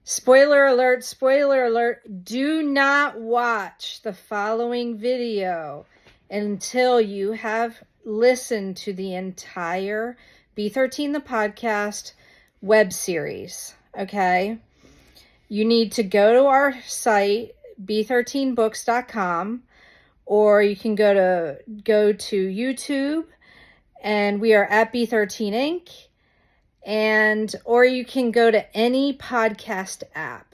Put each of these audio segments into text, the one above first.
Spoiler alert, spoiler alert. Do not watch the following video until you have listened to the entire B13 the podcast web series. Okay? You need to go to our site, b13books.com, or you can go to YouTube, and we are at B13 Inc. Or you can go to any podcast app.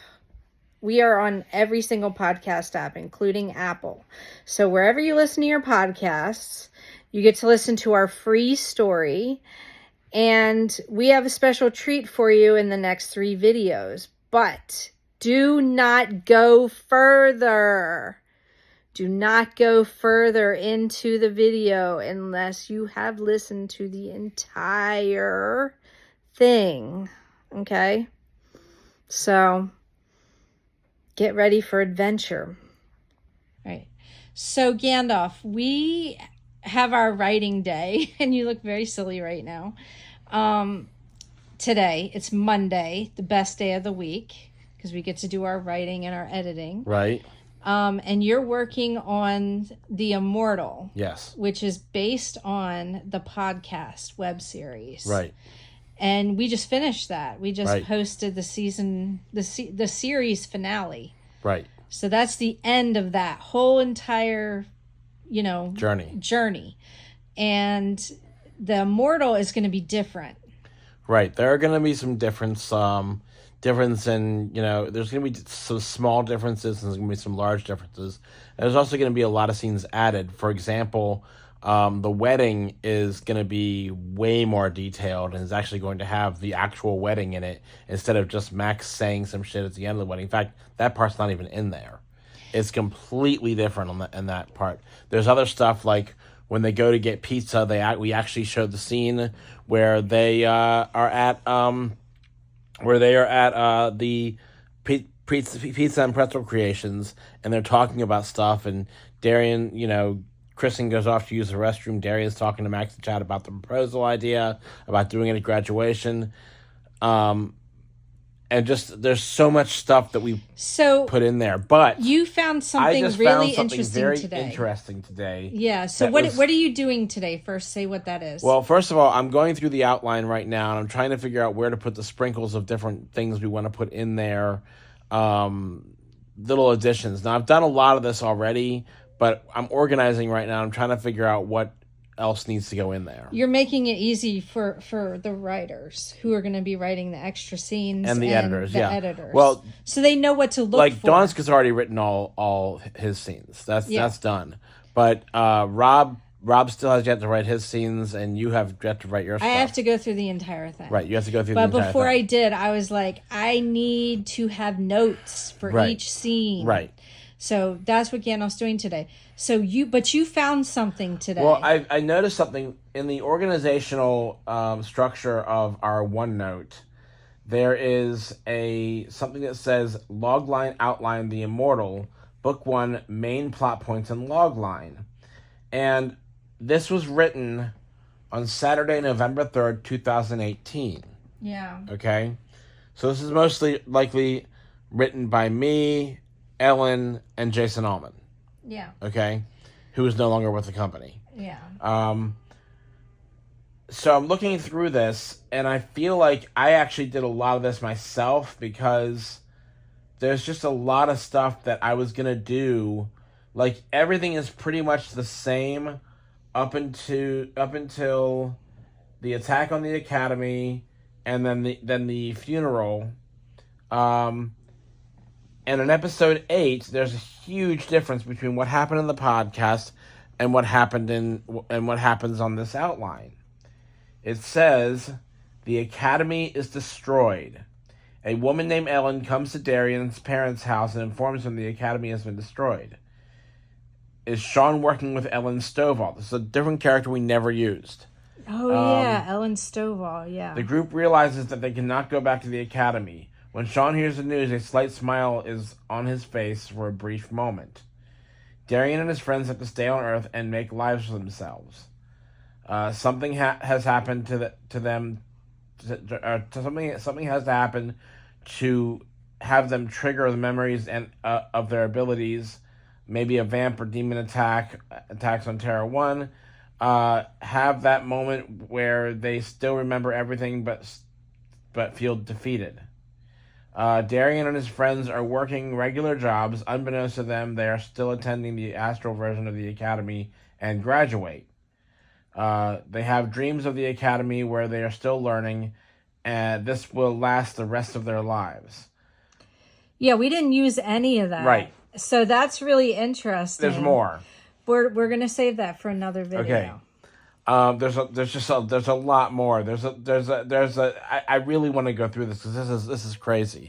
We are on every single podcast app, including Apple. So wherever you listen to your podcasts, you get to listen to our free story. And we have a special treat for you in the next 3 videos. But do not go further. Do not go further into the video unless you have listened to the entire thing. Okay? So, get ready for adventure. All right. So, Gandalf, we have our writing day, and you look very silly right now. Today, it's Monday, the best day of the week, because we get to do our writing and our editing. Right. And you're working on The Immortal. Yes. Which is based on the podcast web series. Right. And we just finished that. We just posted the series finale. Right. So that's the end of that whole entire, journey. And The Immortal is going to be different. Right. There are going to be some difference in, there's going to be some small differences and there's going to be some large differences. And there's also going to be a lot of scenes added. For example, the wedding is going to be way more detailed and is actually going to have the actual wedding in it instead of just Max saying some shit at the end of the wedding. In fact, that part's not even in there. It's completely different in that part. There's other stuff like when they go to get pizza, we actually showed the scene where they are at the pizza and pretzel creations, and they're talking about stuff, and Darian, Kristen goes off to use the restroom. Darian's talking to Max and Chad about the proposal idea, about doing it at graduation. And just, there's so much stuff that we put in there. But you found something interesting today. Yeah. So what are you doing today? First, say what that is. Well, first of all, I'm going through the outline right now, and I'm trying to figure out where to put the sprinkles of different things we want to put in there. Little additions. Now, I've done a lot of this already, but I'm organizing right now. I'm trying to figure out what else needs to go in there. You're making it easy for the writers who are going to be writing the extra scenes and the editors. Editors. Well, so they know what to look for. Like Donska's already written all his scenes. That's done. But Rob still has yet to write his scenes, and you have yet to write your stuff. I have to go through the entire thing. Right, you have to go through the entire thing. But before I did, I was like, I need to have notes for each scene. Right. So that's what Gandalf's doing today. So you found something today. Well, I noticed something in the organizational structure of our OneNote. There is something that says Logline Outline The Immortal, Book 1, Main Plot Points and Logline. And this was written on Saturday, November 3rd, 2018. Yeah. Okay? So this is mostly likely written by me, Ellen, and Jason Allman. Yeah. Okay? Who is no longer with the company. Yeah. So I'm looking through this, and I feel like I actually did a lot of this myself because there's just a lot of stuff that I was going to do. Like, everything is pretty much the same up until the attack on the Academy and then the funeral. And in episode 8, there's a huge difference between what happened in the podcast and what happens on this outline. It says, the Academy is destroyed. A woman named Ellen comes to Darian's parents' house and informs him the Academy has been destroyed. Is Sean working with Ellen Stovall? This is a different character we never used. Oh, yeah, Ellen Stovall, yeah. The group realizes that they cannot go back to the Academy. When Sean hears the news, a slight smile is on his face for a brief moment. Darian and his friends have to stay on Earth and make lives for themselves. Something has happened to them. Something has to happen to have them trigger the memories and of their abilities, maybe a vamp or demon attacks on Terra 1. Have that moment where they still remember everything but feel defeated. Darian and his friends are working regular jobs. Unbeknownst to them, they are still attending the astral version of the academy and graduate. They have dreams of the academy where they are still learning, and this will last the rest of their lives. Yeah, we didn't use any of that. Right. So that's really interesting. There's more. We're gonna save that for another video. Okay. There's a lot more. I really want to go through this because this is crazy.